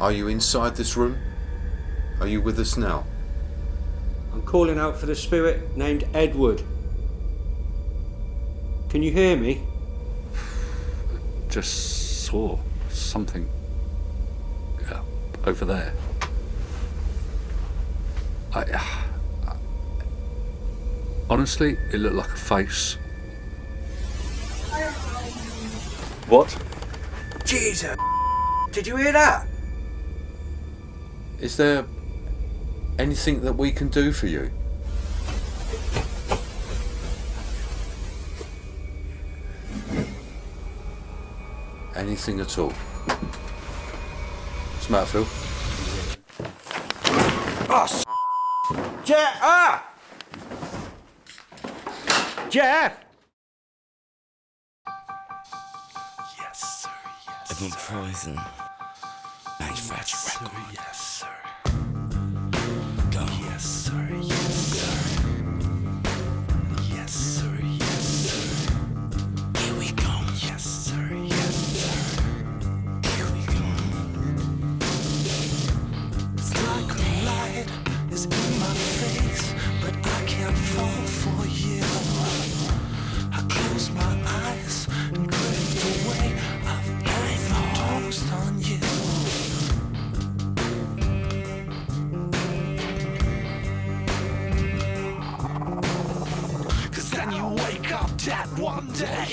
Are you inside this room? Are you with us now? I'm calling out for the spirit named Edward. Can you hear me? Just saw something over there. Honestly, it looked like a face. What? Jesus! Did you hear that? Is there anything that we can do for you? Anything at all? What's the matter, Phil? Oh, Jeff! Ah! Jeff! Yes, sir, yes. If I'm poison, manufacture record. Yes, sir. Go. Yes, sir, yes, sir. Yes, sir, yes, sir. Here we go. Yes, sir, yes, sir. Here we go. It's like a light is in my face, but I can't fall for you. I close my eyes and drift away. I've toast on you. Cause then you wake up dead one day.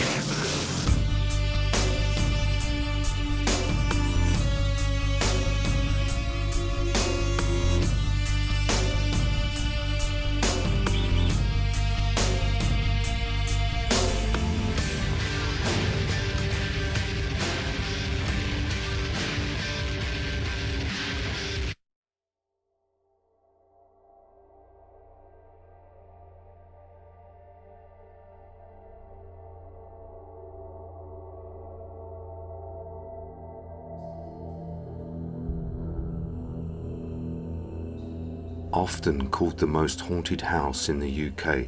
Often called the most haunted house in the UK,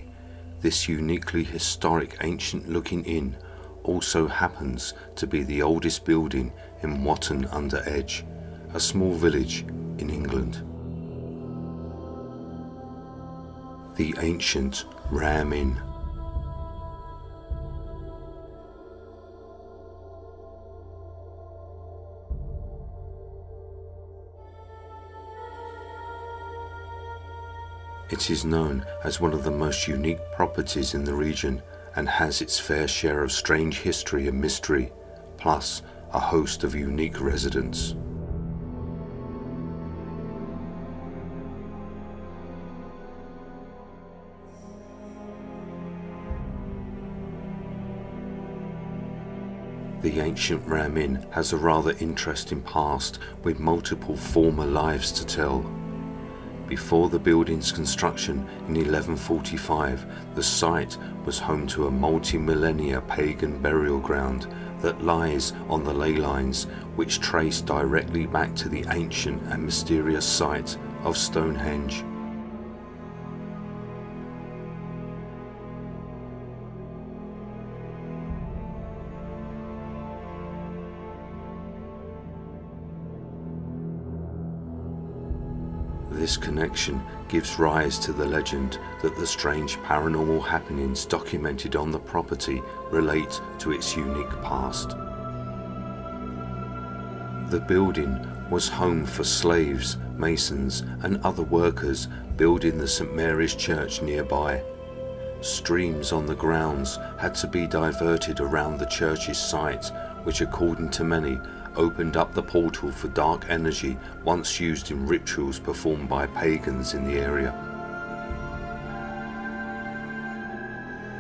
this uniquely historic ancient-looking inn also happens to be the oldest building in Watton-under-Edge, a small village in England. The ancient Ram Inn. It is known as one of the most unique properties in the region and has its fair share of strange history and mystery, plus a host of unique residents. The ancient Ram Inn has a rather interesting past with multiple former lives to tell. Before the building's construction in 1145, the site was home to a multi-millennia pagan burial ground that lies on the ley lines which trace directly back to the ancient and mysterious site of Stonehenge. This connection gives rise to the legend that the strange paranormal happenings documented on the property relate to its unique past. The building was home for slaves, masons, and other workers building the St. Mary's Church nearby. Streams on the grounds had to be diverted around the church's site, which according to many opened up the portal for dark energy once used in rituals performed by pagans in the area.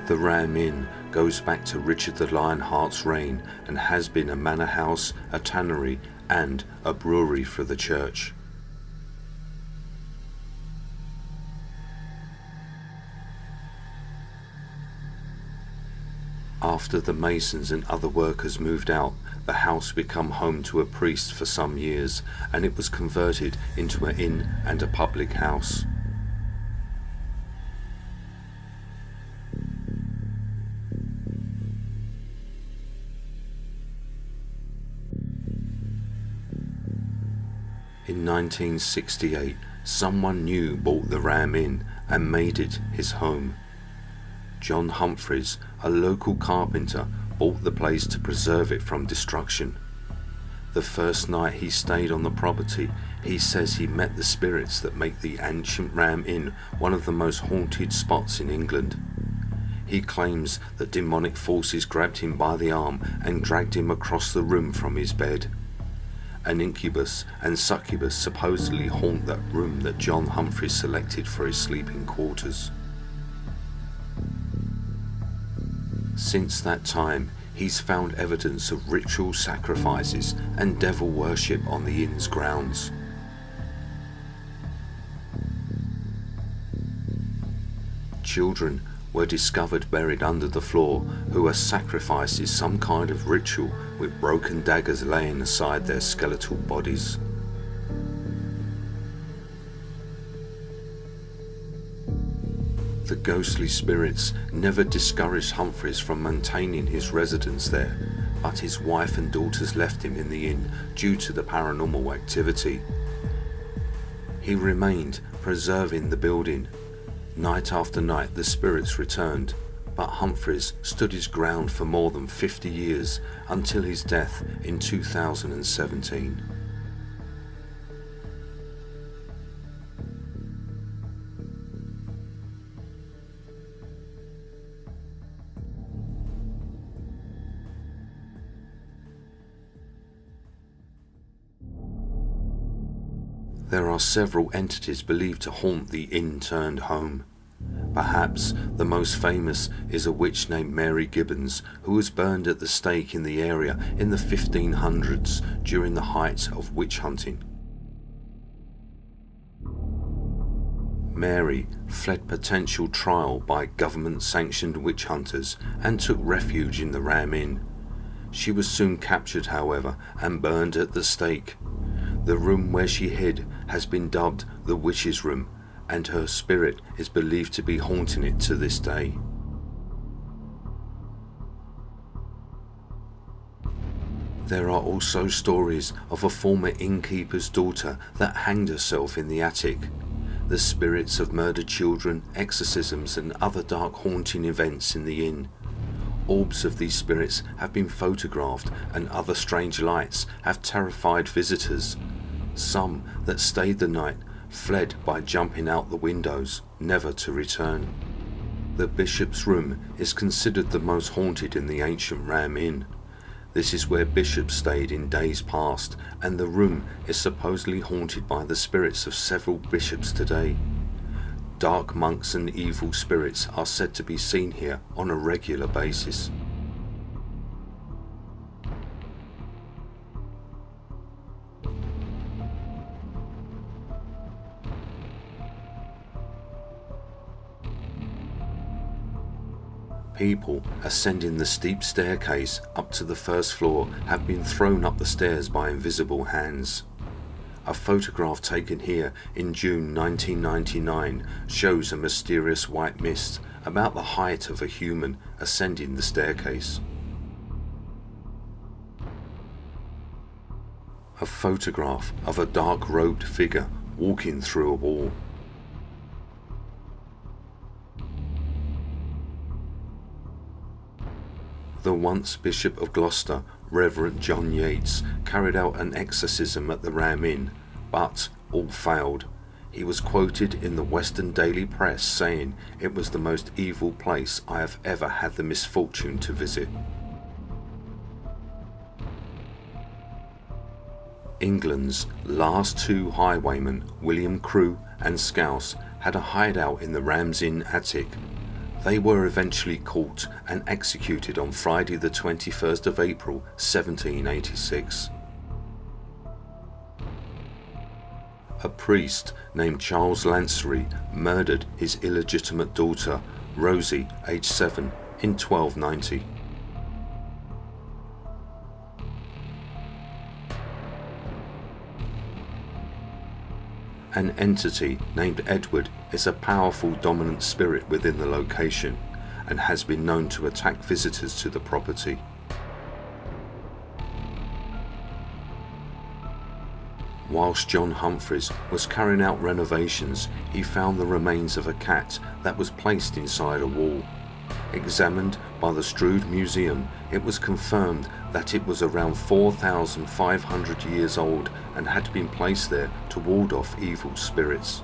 The Ram Inn goes back to Richard the Lionheart's reign and has been a manor house, a tannery and a brewery for the church. After the masons and other workers moved out, the house became home to a priest for some years, and it was converted into an inn and a public house. In 1968, someone new bought the Ram Inn and made it his home. John Humphreys, a local carpenter, bought the place to preserve it from destruction. The first night he stayed on the property, he says he met the spirits that make the ancient Ram Inn one of the most haunted spots in England. He claims that demonic forces grabbed him by the arm and dragged him across the room from his bed. An incubus and succubus supposedly haunt that room that John Humphreys selected for his sleeping quarters. Since that time, he's found evidence of ritual sacrifices and devil worship on the inn's grounds. Children were discovered buried under the floor who were sacrificed as some kind of ritual, with broken daggers laying aside their skeletal bodies. The ghostly spirits never discouraged Humphreys from maintaining his residence there, but his wife and daughters left him in the inn due to the paranormal activity. He remained, preserving the building. Night after night the spirits returned, but Humphreys stood his ground for more than 50 years until his death in 2017. There are several entities believed to haunt the inn-turned home. Perhaps the most famous is a witch named Mary Gibbons, who was burned at the stake in the area in the 1500s during the height of witch hunting. Mary fled potential trial by government-sanctioned witch hunters and took refuge in the Ram Inn. She was soon captured, however, and burned at the stake. The room where she hid has been dubbed the Witch's Room, and her spirit is believed to be haunting it to this day. There are also stories of a former innkeeper's daughter that hanged herself in the attic. The spirits of murdered children, exorcisms, and other dark haunting events in the inn. Orbs of these spirits have been photographed, and other strange lights have terrified visitors. Some that stayed the night fled by jumping out the windows, never to return. The bishop's room is considered the most haunted in the ancient Ram Inn. This is where bishops stayed in days past, and the room is supposedly haunted by the spirits of several bishops today. Dark monks and evil spirits are said to be seen here on a regular basis. People ascending the steep staircase up to the first floor have been thrown up the stairs by invisible hands. A photograph taken here in June 1999 shows a mysterious white mist about the height of a human ascending the staircase. A photograph of a dark-robed figure walking through a wall. The once Bishop of Gloucester, Reverend John Yates, carried out an exorcism at the Ram Inn, but all failed. He was quoted in the Western Daily Press saying, "It was the most evil place I have ever had the misfortune to visit." England's last two highwaymen, William Crewe and Scouse, had a hideout in the Ram's Inn attic. They were eventually caught and executed on Friday the 21st of April 1786. A priest named Charles Lancery murdered his illegitimate daughter, Rosie, aged 7, in 1290. An entity named Edward is a powerful dominant spirit within the location and has been known to attack visitors to the property. Whilst John Humphreys was carrying out renovations, he found the remains of a cat that was placed inside a wall. Examined by the Strood Museum, it was confirmed that it was around 4,500 years old and had been placed there to ward off evil spirits.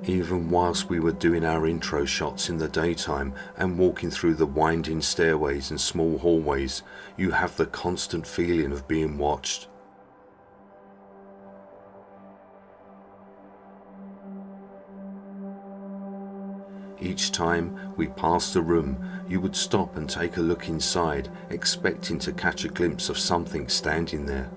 Even whilst we were doing our intro shots in the daytime and walking through the winding stairways and small hallways, you have the constant feeling of being watched. Each time we passed a room, you would stop and take a look inside, expecting to catch a glimpse of something standing there.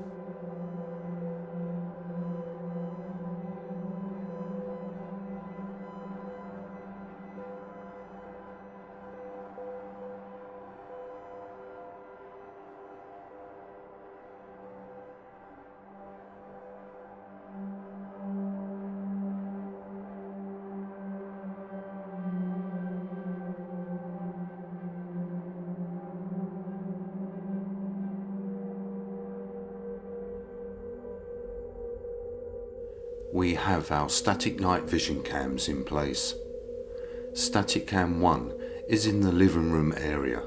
We have our static night vision cams in place. Static cam 1 is in the living room area.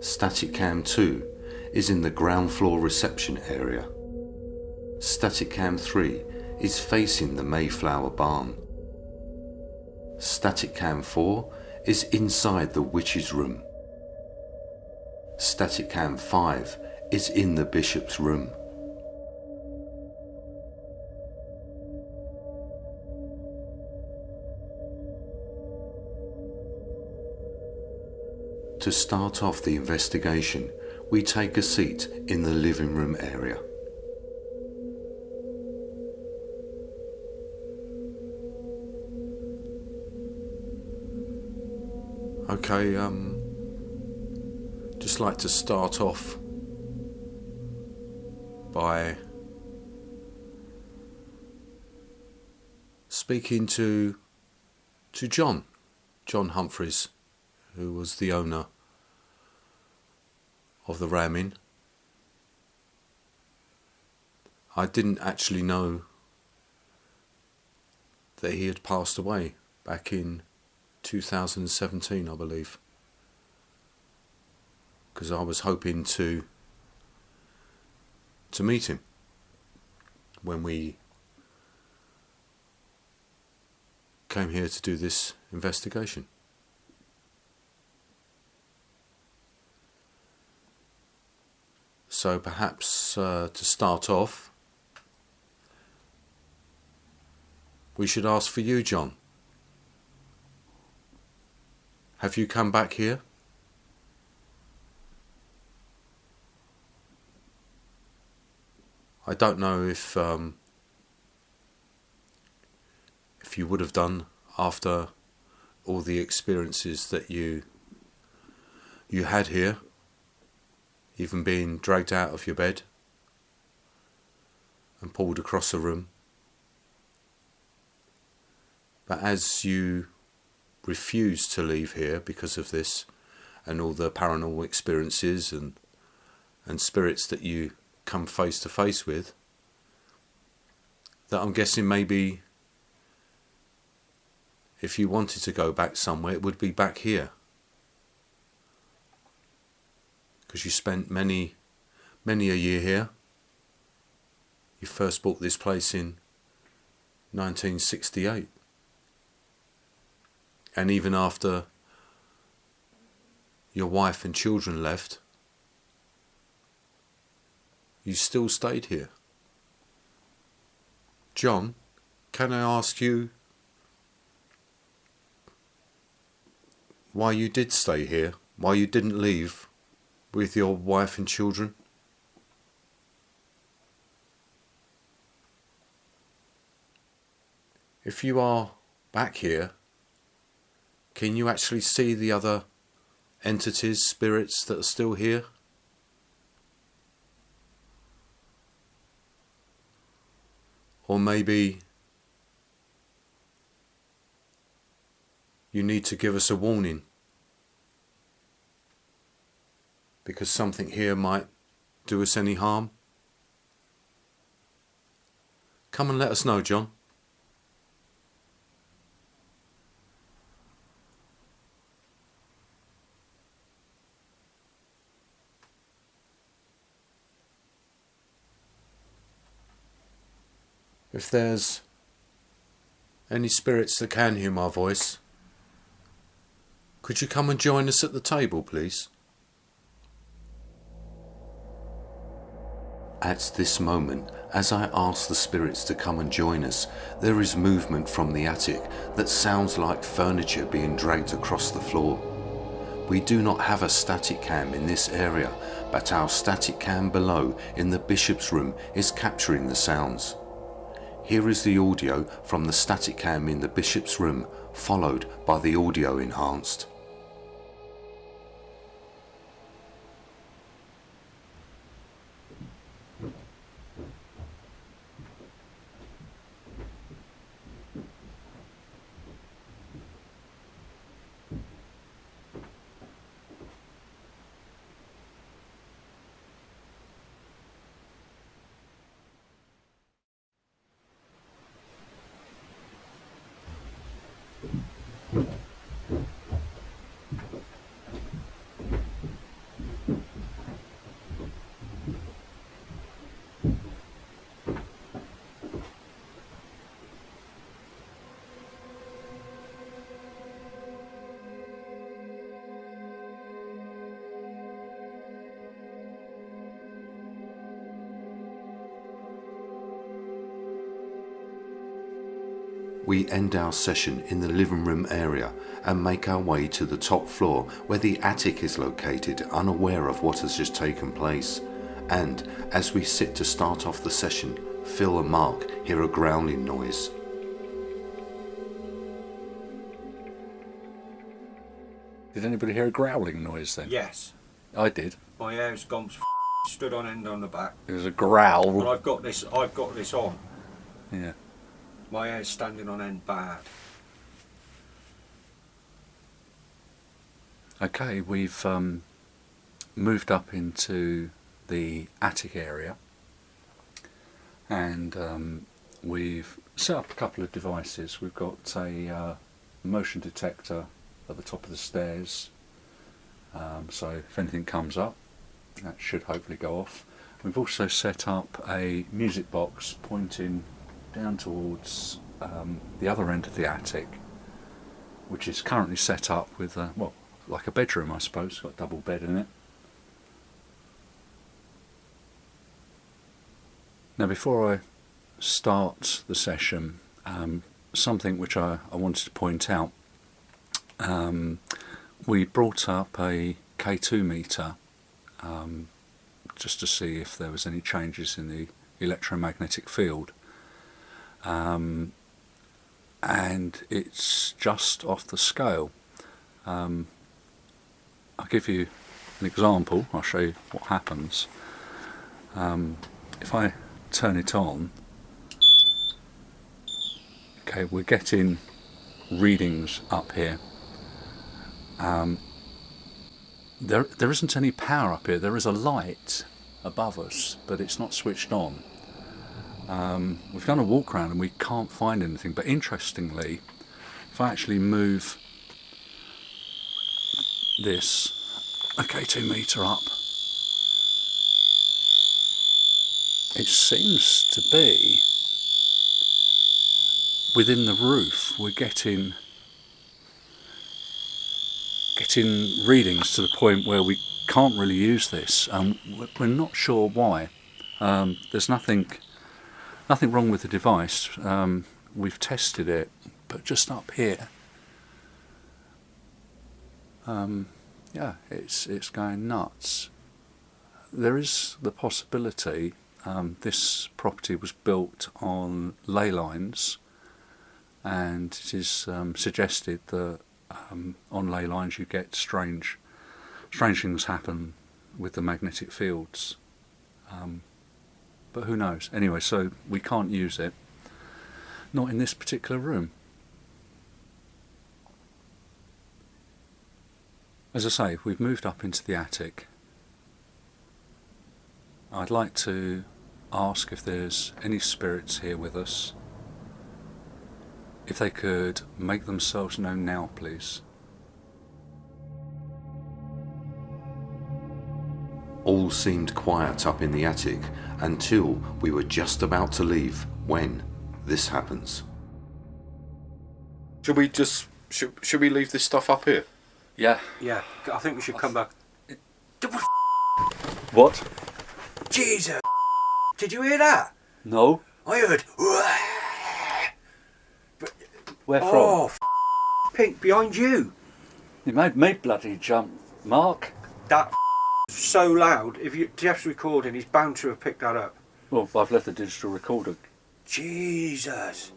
Static cam 2 is in the ground floor reception area. Static cam 3 is facing the Mayflower barn. Static cam 4 is inside the witch's room. Static cam 5 is in the bishop's room. To start off the investigation, we take a seat in the living room area. Okay, just like to start off by speaking to John Humphreys, who was the owner of the Ram Inn. I didn't actually know that he had passed away back in 2017, I believe, because I was hoping to meet him when we came here to do this investigation. So perhaps to start off, we should ask for you, John. Have you come back here? I don't know if you would have done after all the experiences that you had here. Even being dragged out of your bed and pulled across a room. But as you refuse to leave here because of this and all the paranormal experiences and spirits that you come face to face with, that I'm guessing maybe if you wanted to go back somewhere, it would be back here. Because you spent many a year here, You first bought this place in 1968. And even after your wife and children left, you still stayed here. John, can I ask you why you did stay here? Why you didn't leave with your wife and children? If you are back here, can you actually see the other entities, spirits that are still here? Or maybe you need to give us a warning, because something here might do us any harm? Come and let us know, John. If there's any spirits that can hear my voice, could you come and join us at the table, please? At this moment, as I ask the spirits to come and join us, there is movement from the attic that sounds like furniture being dragged across the floor. We do not have a static cam in this area, but our static cam below in the bishop's room is capturing the sounds. Here is the audio from the static cam in the bishop's room, followed by the audio enhanced. We end our session in the living room area and make our way to the top floor where the attic is located, unaware of what has just taken place. And as we sit to start off the session, Phil and Mark hear a growling noise. Did anybody hear a growling noise then? Yes. I did. My hair's gone stood on end on the back. It was a growl. And I've got this on. Yeah. My hair's standing on end bad. Okay, we've moved up into the attic area, and we've set up a couple of devices. We've got a motion detector at the top of the stairs, so if anything comes up, that should hopefully go off. We've also set up a music box pointing down towards the other end of the attic, which is currently set up with like a bedroom, I suppose. It's got a double bed in it. Now, before I start the session, something which I wanted to point out. We brought up a K2 meter just to see if there was any changes in the electromagnetic field. And it's just off the scale. I'll give you an example. I'll show you what happens. If I turn it on, okay, we're getting readings up here. There isn't any power up here. There is a light above us, but it's not switched on. We've done a walk around and we can't find anything, but interestingly, if I actually move this K2 meter up, It seems to be within the roof. We're getting readings to the point where we can't really use this. We're not sure why. There's nothing wrong with the device. We've tested it, but just up here, yeah, it's going nuts. There is the possibility this property was built on ley lines, and it is suggested that on ley lines you get strange things happen with the magnetic fields. But who knows? Anyway, so we can't use it. Not in this particular room. As I say, we've moved up into the attic. I'd like to ask if there's any spirits here with us. If they could make themselves known now, please. All seemed quiet up in the attic until we were just about to leave when this happens. Should we leave this stuff up here? Yeah. Yeah, I think we should come back. What? Jesus! Did you hear that? No. I heard. Where from? Oh, Pink, behind you. You made me bloody jump, Mark. That so loud. If Jeff's recording, he's bound to have picked that up. Well, I've left the digital recorder. Jesus!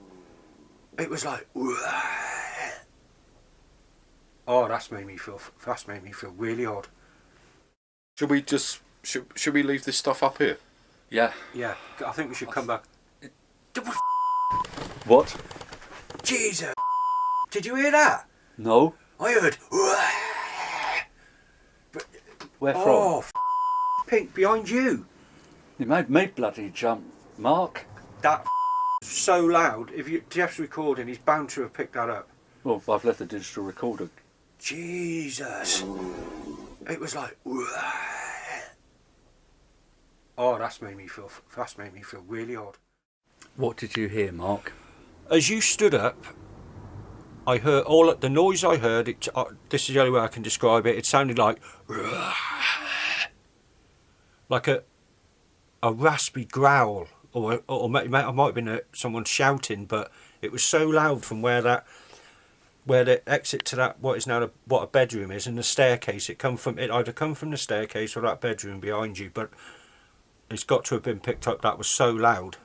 It was like. Oh, that's made me feel really odd. Should we leave this stuff up here? Yeah. Yeah, I think we should come back. What? Jesus! Did you hear that? No. I heard. Where from? Oh, Pink, behind you. You made me bloody jump, Mark. That so loud. If Jeff's recording, he's bound to have picked that up. Well, I've left the digital recorder. Jesus! It was like. Oh, that's made me feel really odd. What did you hear, Mark? As you stood up, I heard the noise I heard. This is the only way I can describe it. It sounded like a raspy growl, or it might have been someone shouting, but it was so loud from where the exit to that what a bedroom is and the staircase. It either come from the staircase or that bedroom behind you, but it's got to have been picked up. That was so loud.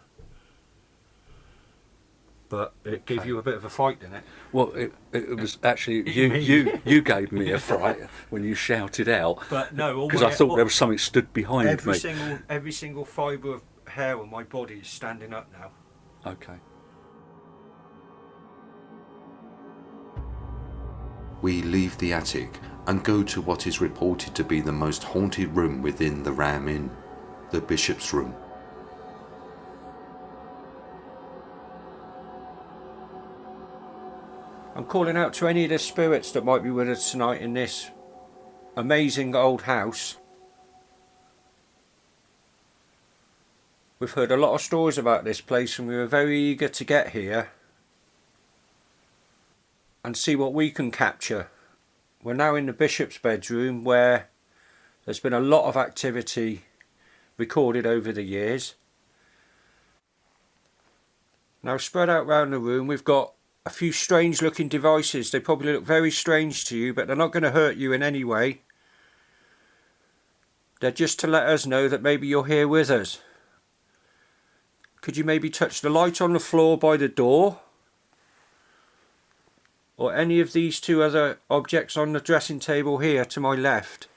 But it gave you a bit of a fright, didn't it? Well, it was actually you gave me a fright when you shouted out. But no, because I thought there was something stood behind me. Every single fibre of hair on my body is standing up now. Okay. We leave the attic and go to what is reported to be the most haunted room within the Ram Inn, the Bishop's Room. I'm calling out to any of the spirits that might be with us tonight in this amazing old house. We've heard a lot of stories about this place and we were very eager to get here and see what we can capture. We're now in the Bishop's bedroom where there's been a lot of activity recorded over the years. Now spread out around the room we've got a few strange looking devices. They probably look very strange to you, but they're not going to hurt you in any way. They're just to let us know that maybe you're here with us. Could you maybe touch the light on the floor by the door? Or any of these two other objects on the dressing table here to my left?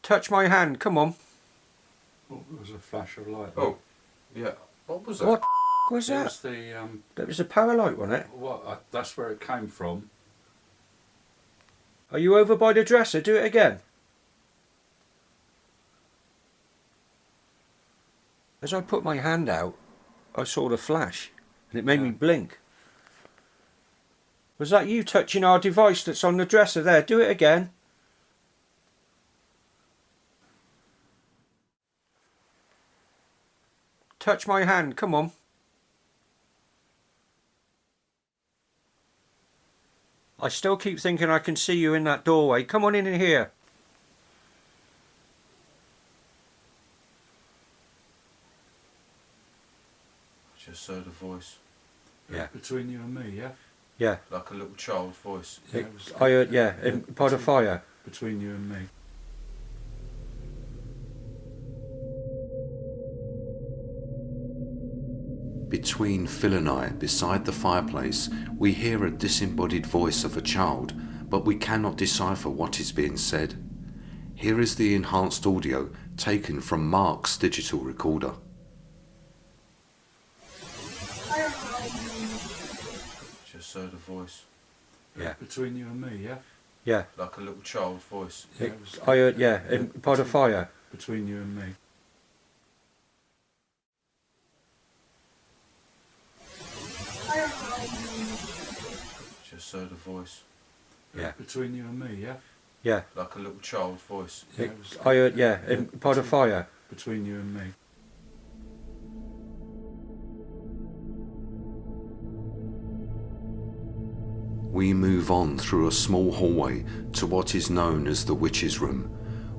Touch my hand, come on. Oh, there was a flash of light. Oh, yeah. What was that? What was that? Was the That was a power light, wasn't it? that's where it came from. Are you over by the dresser? Do it again. As I put my hand out, I saw the flash and it made me blink. Was that you touching our device that's on the dresser there? Do it again. Touch my hand, come on. I still keep thinking I can see you in that doorway. Come on in here. Just heard a voice. Yeah. Between you and me, yeah? Yeah. Like a little child's voice. Yeah, it was, I heard, yeah, by the fire. between you and me. Between Phil and I, beside the fireplace, we hear a disembodied voice of a child, but we cannot decipher what is being said. Here is the enhanced audio taken from Mark's digital recorder. Just heard a voice. Yeah. Between you and me, yeah? Yeah. Like a little child's voice. Yeah, it was, I heard, yeah, by the fire. between you and me. Just heard a voice. Yeah. Between you and me, yeah? Yeah. Like a little child's voice. Yeah, it was, I heard, yeah, by the fire. between you and me. We move on through a small hallway to what is known as the Witch's Room,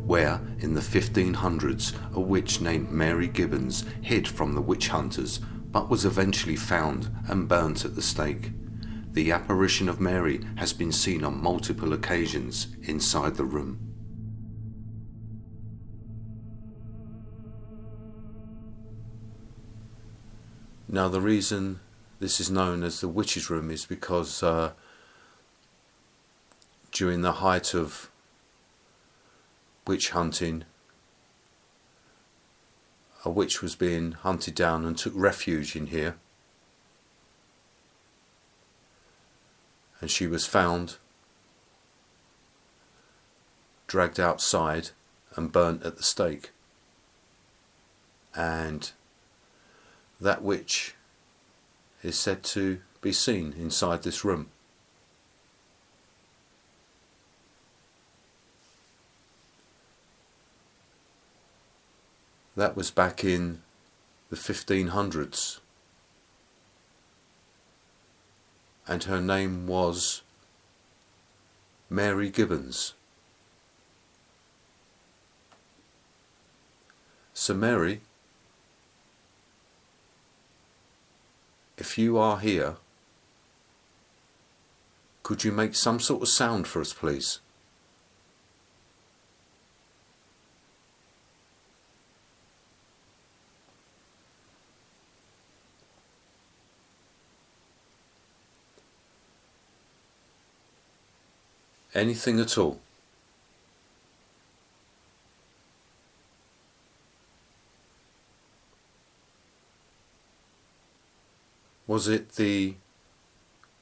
where, in the 1500s, a witch named Mary Gibbons hid from the witch hunters, but was eventually found and burnt at the stake. The apparition of Mary has been seen on multiple occasions inside the room. Now, the reason this is known as the Witch's Room is because during the height of witch hunting, a witch was being hunted down and took refuge in here. And she was found, dragged outside and burnt at the stake. And that witch is said to be seen inside this room. That was back in the 1500s. And her name was Mary Gibbons. So Mary, if you are here, could you make some sort of sound for us, please? Anything at all. Was it the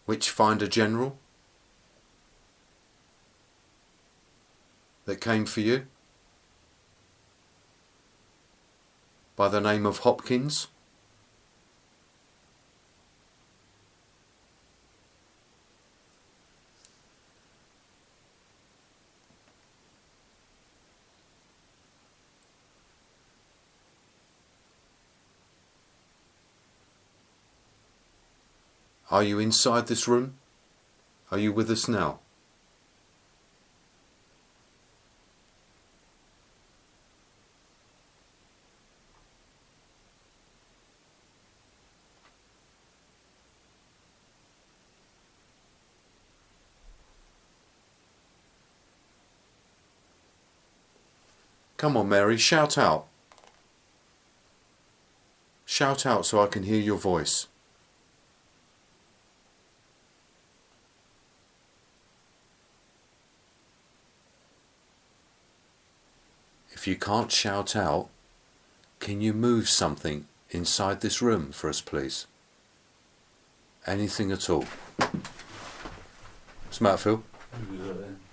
Witchfinder General that came for you by the name of Hopkins? Are you inside this room? Are you with us now? Come on, Mary, shout out. Shout out so I can hear your voice. If you can't shout out, can you move something inside this room for us, please? Anything at all. What's the matter, Phil?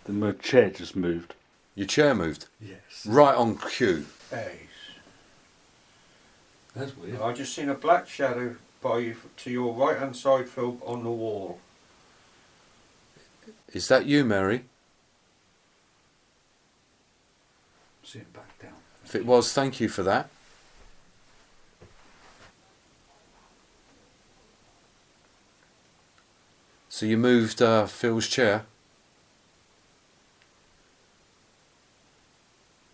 The chair just moved. Your chair moved? Yes. Right on cue. That's weird. I just seen a black shadow by you to your right hand side, Phil, on the wall. Is that you, Mary? Sit back down. If it was, thank you for that. So you moved Phil's chair.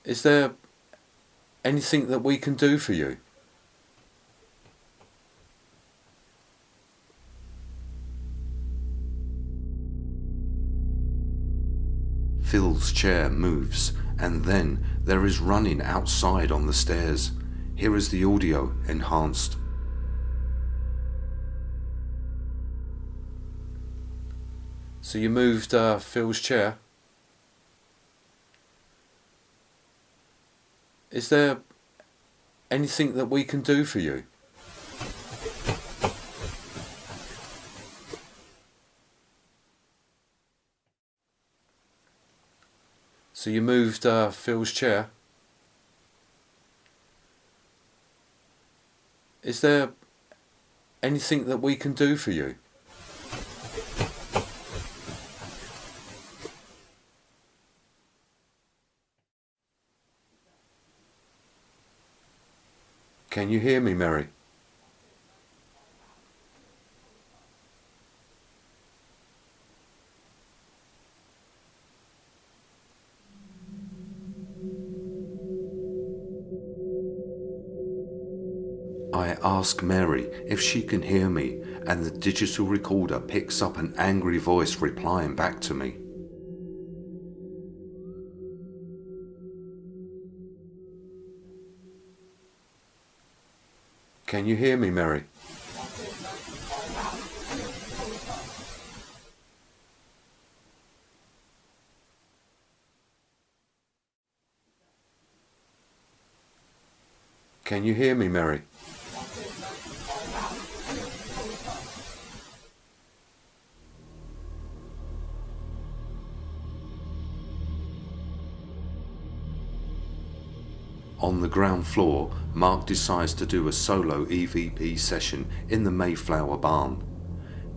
Is there anything that we can do for you? Phil's chair moves, and then there is running outside on the stairs. Here is the audio enhanced. So you moved Phil's chair. Is there anything that we can do for you? So you moved Phil's chair. Is there anything that we can do for you? Can you hear me, Mary? I ask Mary if she can hear me, and the digital recorder picks up an angry voice replying back to me. Can you hear me, Mary? Can you hear me, Mary? On the ground floor, Mark decides to do a solo EVP session in the Mayflower barn.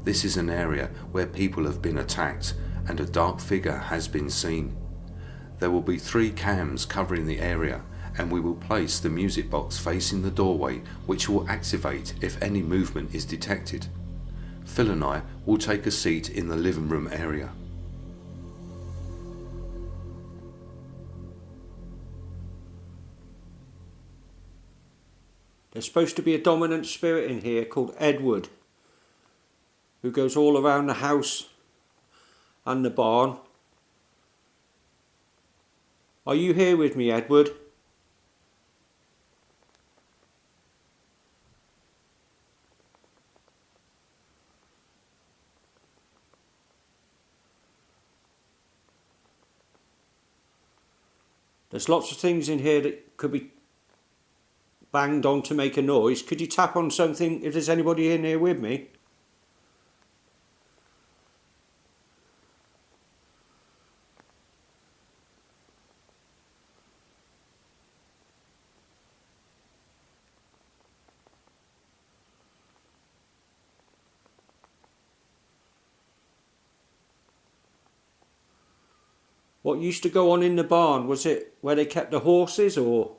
This is an area where people have been attacked and a dark figure has been seen. There will be 3 cams covering the area, and we will place the music box facing the doorway, which will activate if any movement is detected. Phil and I will take a seat in the living room area. There's supposed to be a dominant spirit in here called Edward, who goes all around the house and the barn. Are you here with me, Edward? There's lots of things in here that could be banged on to make a noise. Could you tap on something if there's anybody in here with me? What used to go on in the barn? Was it where they kept the horses, or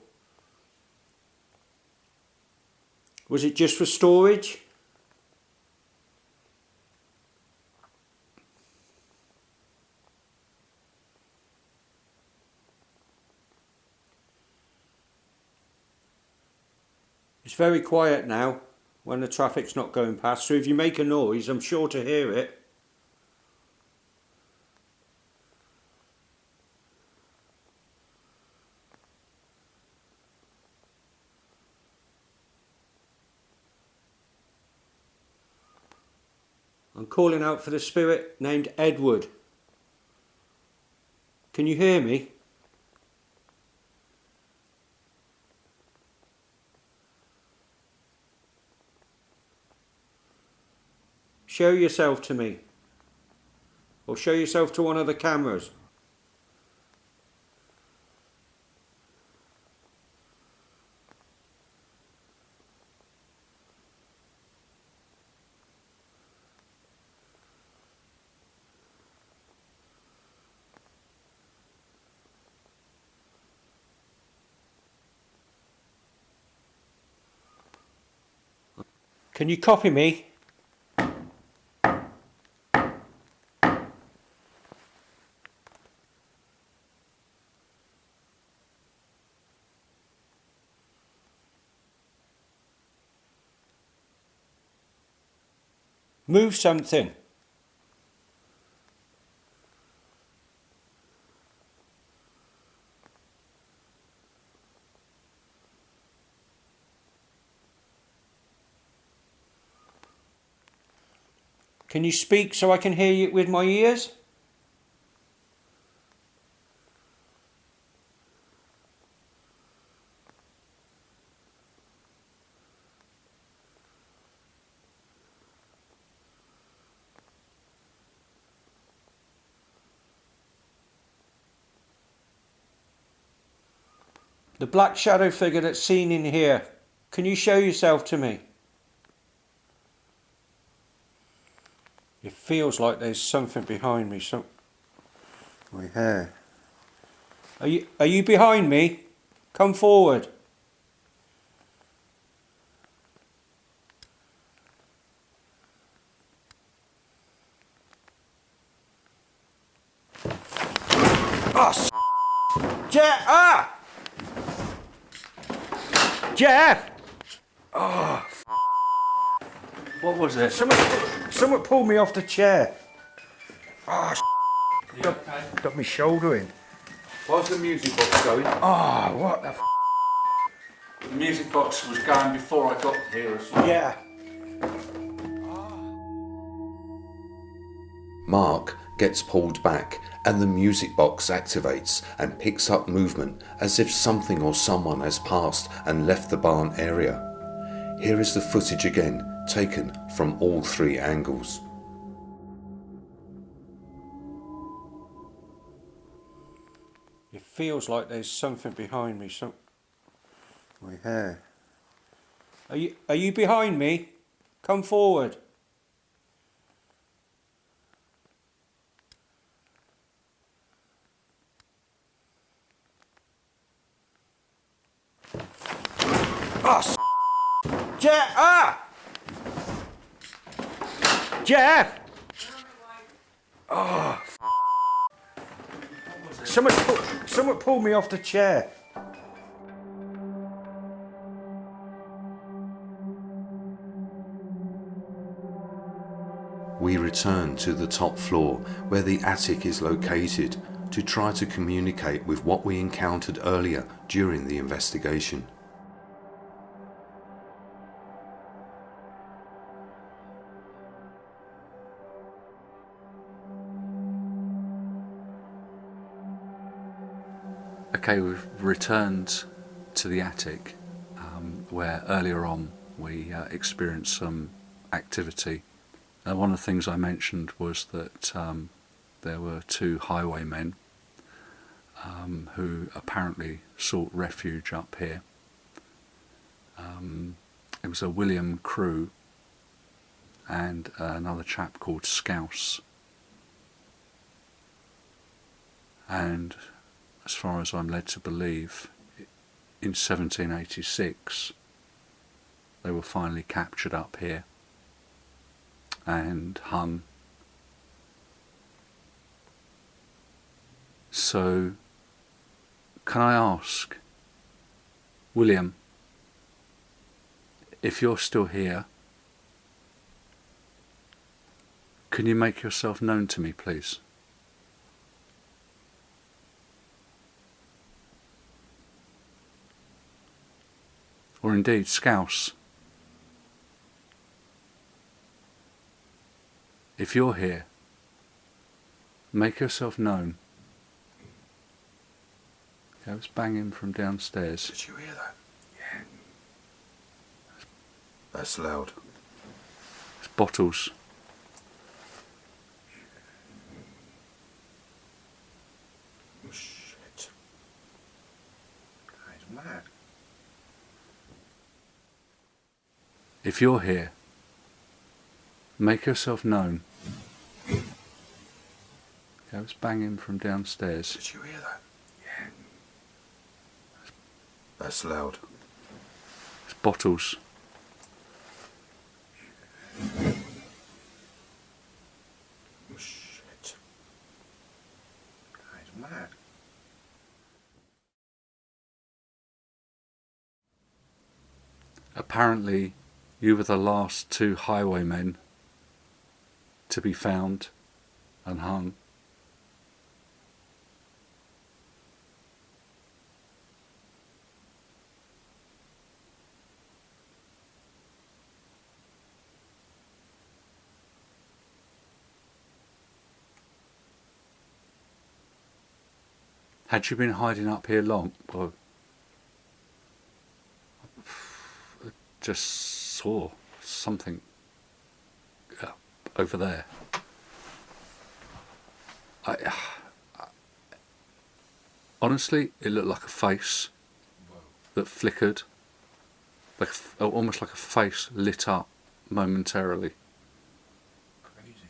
was it just for storage? It's very quiet now when the traffic's not going past, so if you make a noise, I'm sure to hear it. I'm calling out for the spirit named Edward. Can you hear me? Show yourself to me. Or show yourself to one of the cameras. Can you copy me? Move something. Can you speak so I can hear you with my ears? The black shadow figure that's seen in here, can you show yourself to me? It feels like there's something behind me. My hair. Are you behind me? Come forward. Oh, Jeff! Ah! Jeff! Oh, What was it? someone pulled me off the chair. Oh, got my shoulder in. Why's the music box going? Oh, what the The music box was going before I got here as well. Yeah. Mark gets pulled back and the music box activates and picks up movement as if something or someone has passed and left the barn area. Here is the footage again, taken from all three angles. It feels like there's something behind me. My hair. Are you behind me? Come forward. Oh, Jeff! Ah! Jeff! Oh, someone pulled me off the chair. We return to the top floor where the attic is located to try to communicate with what we encountered earlier during the investigation. Okay, we've returned to the attic where earlier on we experienced some activity. One of the things I mentioned was that there were two highwaymen who apparently sought refuge up here. It was a William Crew and another chap called Scouse. And as far as I'm led to believe, in 1786 they were finally captured up here and hung. So, can I ask, William, if you're still here, can you make yourself known to me, please? Or indeed, Scouse, if you're here, make yourself known. Okay, I was banging from downstairs. Did you hear that? Yeah. That's loud. It's bottles. Oh, shit. He's mad. If you're here, make yourself known. Okay, I was banging from downstairs. Did you hear that? Yeah. That's loud. It's bottles. apparently you were the last two highwaymen to be found and hung. Had you been hiding up here long? Well, I just saw something over there. Honestly, it looked like a face that flickered, like almost like a face lit up momentarily. Crazy.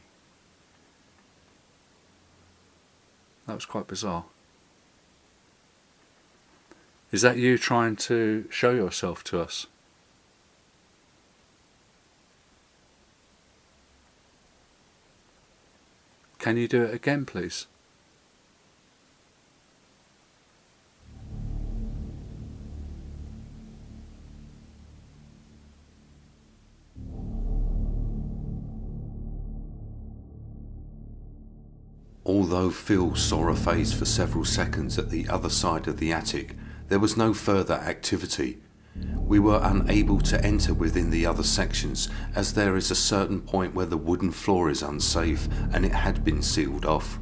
That was quite bizarre. Is that you trying to show yourself to us? Can you do it again, please? Although Phil saw a face for several seconds at the other side of the attic, there was no further activity. We were unable to enter within the other sections, as there is a certain point where the wooden floor is unsafe and it had been sealed off.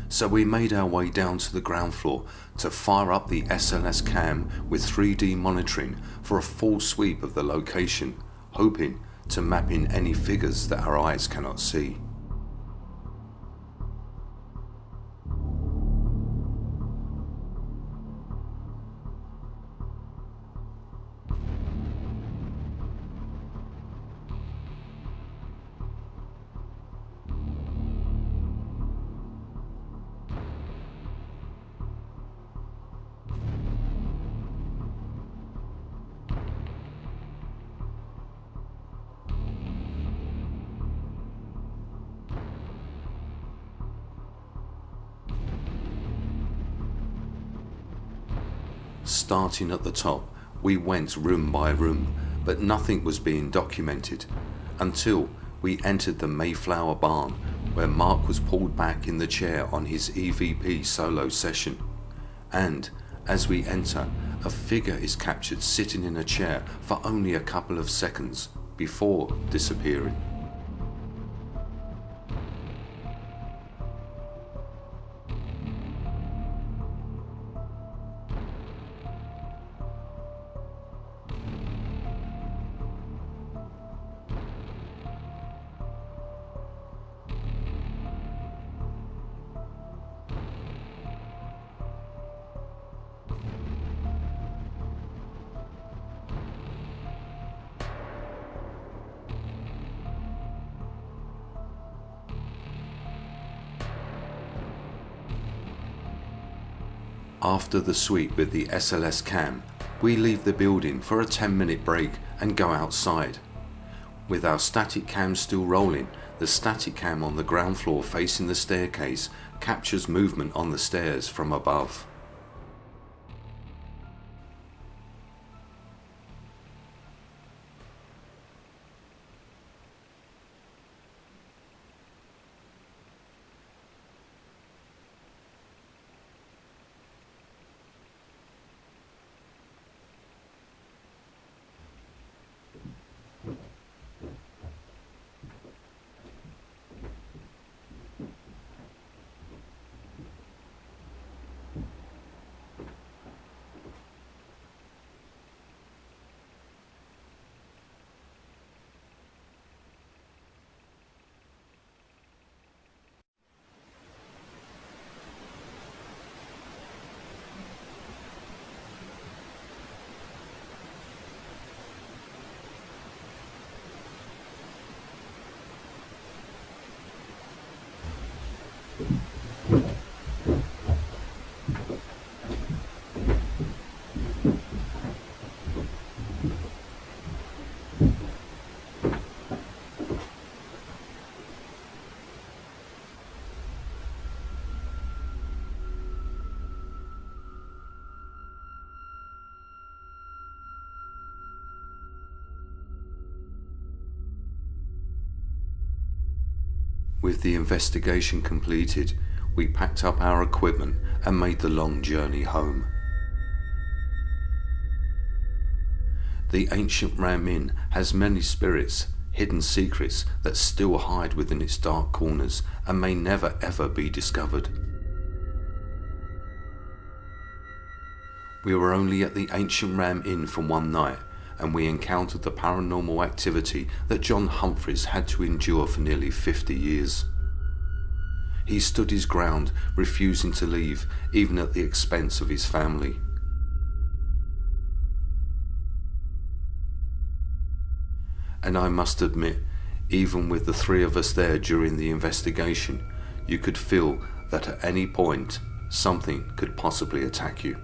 So we made our way down to the ground floor to fire up the SLS cam with 3D monitoring for a full sweep of the location, hoping to map in any figures that our eyes cannot see. Starting at the top, we went room by room, but nothing was being documented until we entered the Mayflower barn, where Mark was pulled back in the chair on his EVP solo session. And as we enter, a figure is captured sitting in a chair for only a couple of seconds before disappearing. After the sweep with the SLS cam, we leave the building for a 10-minute break and go outside. With our static cam still rolling, the static cam on the ground floor facing the staircase captures movement on the stairs from above. With the investigation completed, we packed up our equipment and made the long journey home. The ancient Ram Inn has many spirits, hidden secrets that still hide within its dark corners and may never ever be discovered. We were only at the ancient Ram Inn for one night, and we encountered the paranormal activity that John Humphreys had to endure for nearly 50 years. He stood his ground, refusing to leave, even at the expense of his family. And I must admit, even with the three of us there during the investigation, you could feel that at any point something could possibly attack you.